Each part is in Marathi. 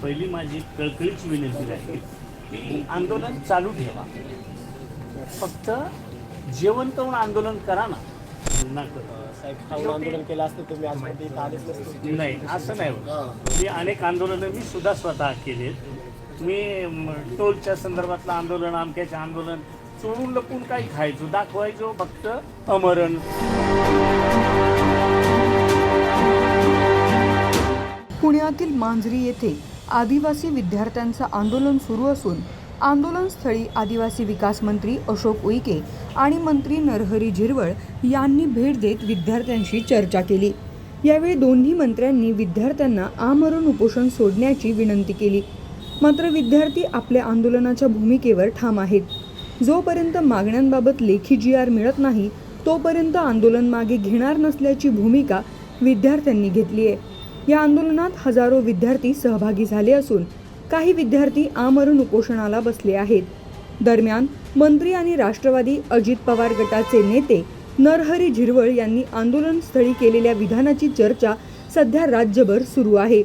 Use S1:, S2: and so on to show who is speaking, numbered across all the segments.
S1: पहिली माझी कळकळीची विनंती आहे की आंदोलन चालू ठेवा, फक्त जेवंत होऊन आंदोलन करा ना.
S2: साहेब आंदोलन केलं असतं तुम्ही आजपर्यंत इथं आलेच नसते.
S1: नाही, असं नाही होत. मी अनेक आंदोलनं मी सुद्धा स्वतः केलेत. मी टोलच्या संदर्भातलं आंदोलन, आमक्याचे आंदोलन चोरून लपून काही खायचो, दाखवायचो फक्त अमरण.
S3: पुण्यातील मांजरी येथे आदिवासी विद्यार्थ्यांचं आंदोलन सुरू असून आंदोलनस्थळी आदिवासी विकास मंत्री अशोक उईके आणि मंत्री नरहरी झिरवळ यांनी भेट देत विद्यार्थ्यांशी चर्चा केली. यावेळी दोन्ही मंत्र्यांनी विद्यार्थ्यांना आमरण उपोषण सोडण्याची विनंती केली. मात्र विद्यार्थी आपल्या आंदोलनाच्या भूमिकेवर ठाम आहेत. जोपर्यंत मागण्यांबाबत लेखी GR मिळत नाही तोपर्यंत आंदोलन मागे घेणार नसल्याची भूमिका विद्यार्थ्यांनी घेतली आहे. या आंदोलनात हजारो विद्यार्थी सहभागी झाले असून काही विद्यार्थी आमरण उपोषणाला बसले आहेत. दरम्यान मंत्री आणि राष्ट्रवादी अजित पवार गटाचे नेते नरहरी झिरवळ यांनी आंदोलनस्थळी केलेल्या विधानाची चर्चा सध्या राज्यभर सुरू आहे.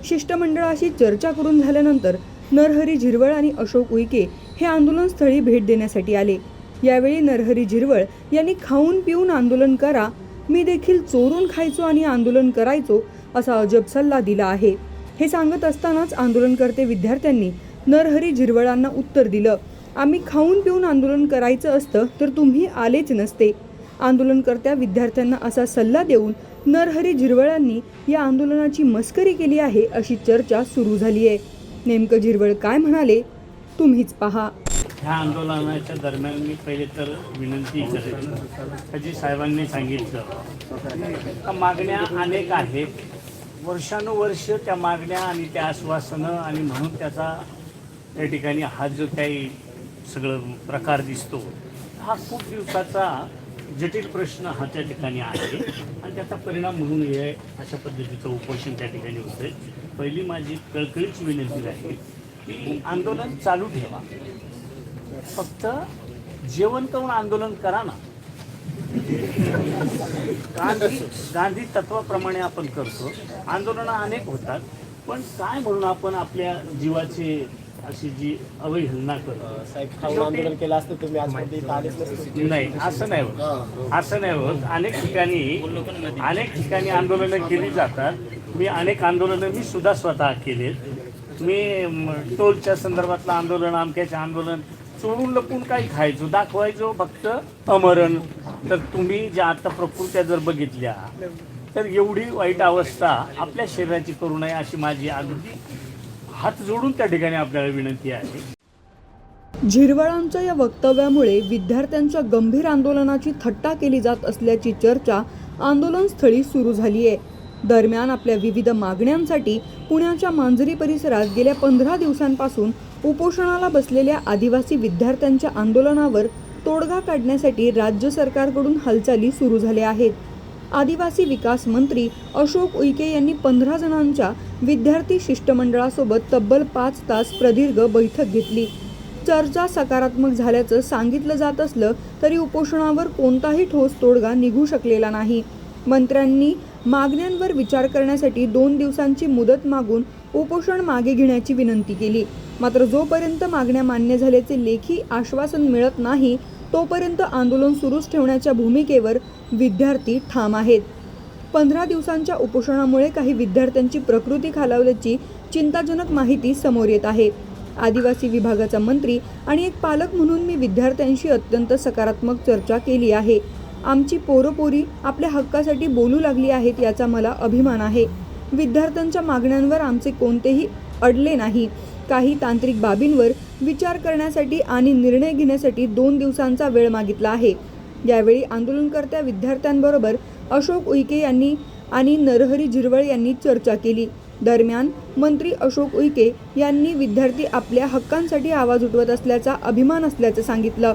S3: शिष्टमंडळाशी चर्चा करून झाल्यानंतर नरहरी झिरवळ आणि अशोक उईके हे आंदोलनस्थळी भेट देण्यासाठी आले. यावेळी नरहरी झिरवळ यांनी खाऊन पिऊन आंदोलन करा, मी देखील चोरून खायचो आणि आंदोलन करायचो असा अजब सल्ला दिला आहे. हे सांगत असतानाच आंदोलनकर्ते विद्यार्थ्यांनी नरहरी झिरवळांना उत्तर दिलं, आम्ही खाऊन पिऊन आंदोलन करायचं असतं तर तुम्ही आलेच नसते. आंदोलनकर्त्या विद्यार्थ्यांना असा सल्ला देऊन नरहरी झिरवळांनी या आंदोलनाची मस्करी केली आहे अशी चर्चा सुरू झाली आहे. नेमकं झिरवळ काय म्हणाले तुम्हीच पहा.
S1: ह्या आंदोलनाच्या दरम्यान मी पहिले तर विनंती करेन, अजित साहेबांनी सांगितलं मागण्या अनेक आहेत, वर्षानुवर्ष त्या मागण्या आणि त्या आश्वासनं आणि म्हणून त्याचा या ठिकाणी हा जो काही सगळं प्रकार दिसतो हा खूप दिवसाचा जटिल प्रश्न हा त्या ठिकाणी आहे आणि त्याचा परिणाम म्हणून हे अशा पद्धतीचं उपोषण त्या ठिकाणी होतं आहे. पहिली माझी कळकळीची विनंती आहे की आंदोलन चालू ठेवा, फक्त जेवंत होऊन आंदोलन करा ना. गांधी तत्वाप्रमाणे आपण करतो. आंदोलनं अनेक होतात, पण काय म्हणून आपण आपल्या जीवाची अशी जी अवहेलना करतो.
S2: साहेब आंदोलन केलं असतं तुम्ही आजपर्यंत इथं आलेच नसते.
S1: नाही, असं नाही होत. असं नाही होत. अनेक ठिकाणी आंदोलनं केली जातात. मी अनेक आंदोलनं मी सुद्धा स्वतः केलेत. मी टोलच्या संदर्भातलं आंदोलन, आमक्याचे आंदोलन चोरून लपून काही खायचो, दाखवायचो फक्त अमरण. तर तुम्ही ज्या आता प्रकृत्या जर बघितल्या तर एवढी वाईट अवस्था आपल्या शरीराची करू नये अशी माझी अगदी हात जोडून त्या ठिकाणी आपल्याला विनंती आहे.
S3: झिरवळांच्या या वक्तव्यामुळे विद्यार्थ्यांच्या गंभीर आंदोलनाची थट्टा केली जात असल्याची चर्चा आंदोलनस्थळी सुरू झाली आहे. दरम्यान आपल्या विविध मागण्यांसाठी पुण्याच्या मांजरी परिसरात गेल्या 15 दिवसांपासून उपोषणाला बसलेल्या आदिवासी विद्यार्थ्यांच्या आंदोलनावर तोडगा काढण्यासाठी राज्य सरकारकडून हालचाली सुरू झाल्या आहेत. आदिवासी विकास मंत्री अशोक उईके यांनी 15 जणांच्या विद्यार्थी शिष्टमंडळासोबत तब्बल 5 तास प्रदीर्घ बैठक घेतली. चर्चा सकारात्मक झाल्याचं सांगितलं जात असलं तरी उपोषणावर कोणताही ठोस तोडगा निघू शकलेला नाही. मंत्र्यांनी मागण्यांवर विचार करण्यासाठी 2 दिवसांची मुदत मागून उपोषण मागे घेण्याची विनंती केली. मात्र जोपर्यंत मागण्या मान्य झाल्याचे लेखी आश्वासन मिळत नाही तोपर्यंत आंदोलन सुरूच ठेवण्याच्या भूमिकेवर विद्यार्थी ठाम आहेत. 15 दिवसांच्या उपोषणामुळे काही विद्यार्थ्यांची प्रकृती खालावल्याची चिंताजनक माहिती समोर येत आहे. आदिवासी विभागाचा मंत्री आणि एक पालक म्हणून मी विद्यार्थ्यांशी अत्यंत सकारात्मक चर्चा केली आहे. आमची पोरपोरी आपल्या हक्कासाठी बोलू लागली आहेत याचा मला अभिमान आहे. विद्यार्थ्यांच्या मागण्यांवर आमचे कोणतेही अडले नाही. काही तांत्रिक बाबींवर विचार करण्यासाठी आणि निर्णय घेण्यासाठी 2 दिवसांचा वेळ मागितला आहे. यावेळी आंदोलनकर्त्या विद्यार्थ्यांबरोबर अशोक उईके यांनी आणि नरहरी झिरवळ यांनी चर्चा केली. दरम्यान मंत्री अशोक उईके यांनी विद्यार्थी आपल्या हक्कांसाठी आवाज उठवत असल्याचा अभिमान असल्याचं सांगितलं.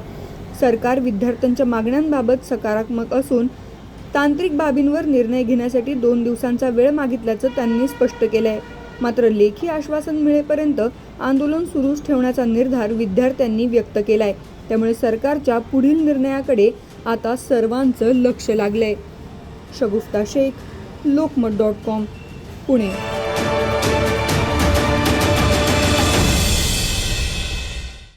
S3: सरकार विद्यार्थ्यांच्या मागण्यांबाबत सकारात्मक असून तांत्रिक बाबींवर निर्णय घेण्यासाठी 2 दिवसांचा वेळ मागितल्याचं त्यांनी स्पष्ट केलंय. मात्र लेखी आश्वासन मिळेपर्यंत आंदोलन सुरूच ठेवण्याचा निर्धार विद्यार्थ्यांनी व्यक्त केलाय. त्यामुळे सरकारच्या पुढील निर्णयाकडे आता सर्वांचं लक्ष लागलंय. शगुफ्ता शेख, लोकमत.com, पुणे.